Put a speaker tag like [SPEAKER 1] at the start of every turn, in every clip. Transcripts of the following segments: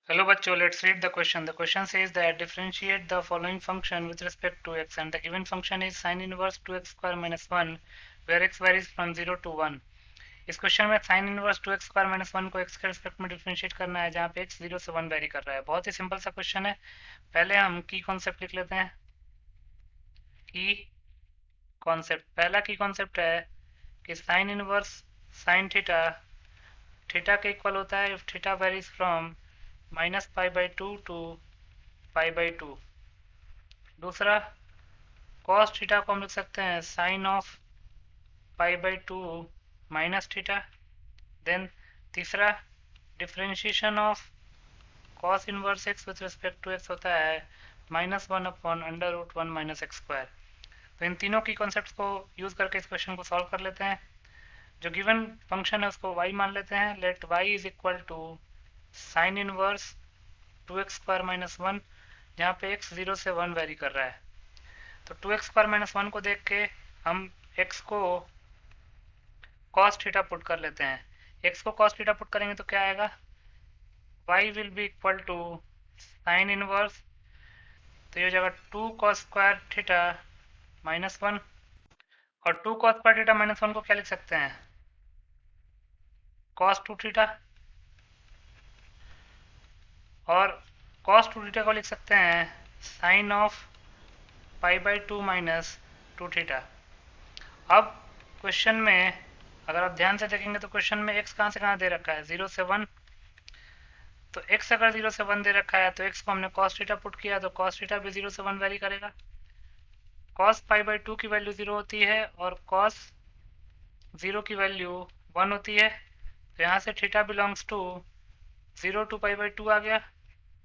[SPEAKER 1] Hello बच्चों, let's read the question. The question says that differentiate the following function with respect to x and the given function is sin inverse 2x square minus 1 where x varies from 0 to 1. इस question में sin inverse 2x square minus 1 को x के respect में differentiate करना है जहाँ पे x 0 से 1 वेरी कर रहा है। बहुत ही सिंपल सा क्वेश्चन है। पहले हम की कॉन्सेप्ट लिख लेते हैं। की कॉन्सेप्ट, पहला की कॉन्सेप्ट है कि sin inverse sin theta theta के इक्वल होता है if theta varies from minus pi by two to pi by two. दूसरा cos थीटा को हम लिख सकते हैं sine of pi by two minus theta. Then तीसरा differentiation of cos inverse x with respect to x होता है minus one upon under root one minus x square. तो इन तीनों की कॉन्सेप्ट को यूज करके इस क्वेश्चन को सॉल्व कर लेते हैं। जो गिवन फंक्शन है उसको y मान लेते हैं। Let y is equal to sine inverse 2x square minus one जहाँ पे x 0 से 1 वेरी कर रहा है। तो 2x स्क्वायर माइनस वन को देख के हम x को cos थीटा पुट कर लेते हैं। x को cos थीटा पुट करेंगे तो क्या आएगा, y will be equal to sine inverse, तो ये हो जाएगा 2 cos square theta minus one. और 2 cos square theta minus one को क्या लिख सकते हैं, cos 2 थीटा। और cos 2 थीटा को लिख सकते हैं sine of pi by two minus 2 theta. अब क्वेश्चन में अगर आप ध्यान से देखेंगे तो क्वेश्चन में x कहाँ से कहाँ दे रखा है, 0 से 1। तो x अगर 0 से 1 दे रखा है तो x को हमने cos थीटा पुट किया तो cos थीटा भी 0 से 1 वेरी करेगा। cos पाई बाई टू की वैल्यू 0 होती है और cos 0 की वैल्यू 1 होती है। तो यहाँ से theta belongs to 0 to pi by two आ गया।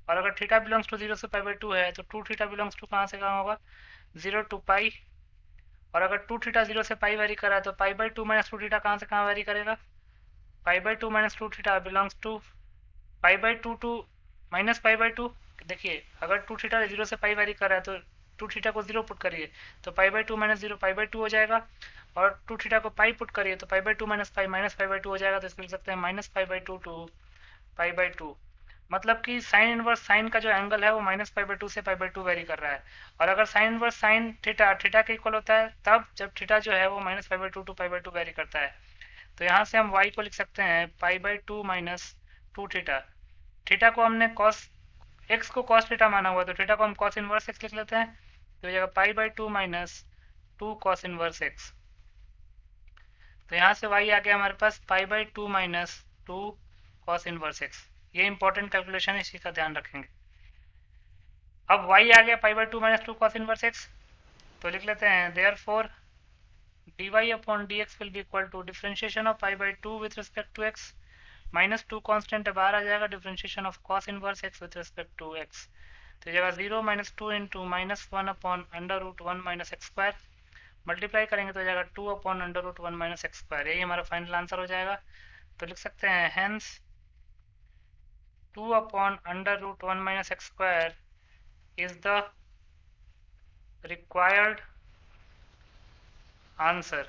[SPEAKER 1] और अगर थीटा बिलोंग्स टू 0 से पाई बाई टू है तो 2 थीटा बिलोंग्स टू कहाँ से कहाँ होगा, 0 टू पाई। और अगर 2 थीटा 0 से पाई वेरी कर रहा है तो pi by two minus 2 theta कहाँ से कहाँ वेरी करेगा, pi by two minus 2 theta belongs to pi by two to minus pi by two. देखिए अगर 2 थीटा 0 से पाई वेरी कर रहा है तो 2 थीटा को 0 पुट करिए तो pi by two minus 0 pi by two हो जाएगा। और 2 थीटा को पाई पुट करिए तो pi by two minus pi by two हो जाएगा। तो इसको लिख सकते हैं minus pi by two to pi by two. मतलब कि साइन इनवर्स साइन का जो एंगल है वो माइनस पाई बाई टू से पाई बाई टू वेरी कर रहा है। और अगर sine inverse sine theta theta के इक्वल होता है तब जब थीटा जो है वो minus pi by two to pi by two vary करता है। तो यहाँ से हम y को लिख सकते हैं पाई by two minus to theta. Theta को हमने कॉस एक्स को कॉस थीटा माना हुआ तो थीटा को हम कॉस इनवर्स एक्स लिख लेते हैं। तो हो जाएगा pi by two minus two cos inverse x. तो यहाँ से y आ गया हमारे पास pi by two minus two cos inverse x. ये इंपॉर्टेंट कैलकुलेशन है, इसी का ध्यान रखेंगे। अब y आ गया pi by two minus two cos inverse x, तो लिख लेते हैं therefore dy upon dx will be equal to differentiation of pi by two with respect to x minus two constant बाहर आ जाएगा, differentiation of cos inverse x with respect to x. तो ये जगह 0 minus two into minus one upon under root one minus x square. Multiply करेंगे तो हो जाएगा 2 upon under root one minus x square. यही हमारा फाइनल आंसर हो जाएगा। तो लिख सकते हैं hence 2 upon under root one minus x square is the required answer.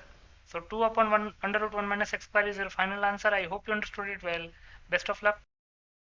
[SPEAKER 1] So 2 upon 1 under root 1 minus x square is your final answer. I hope you understood it well. Best of luck.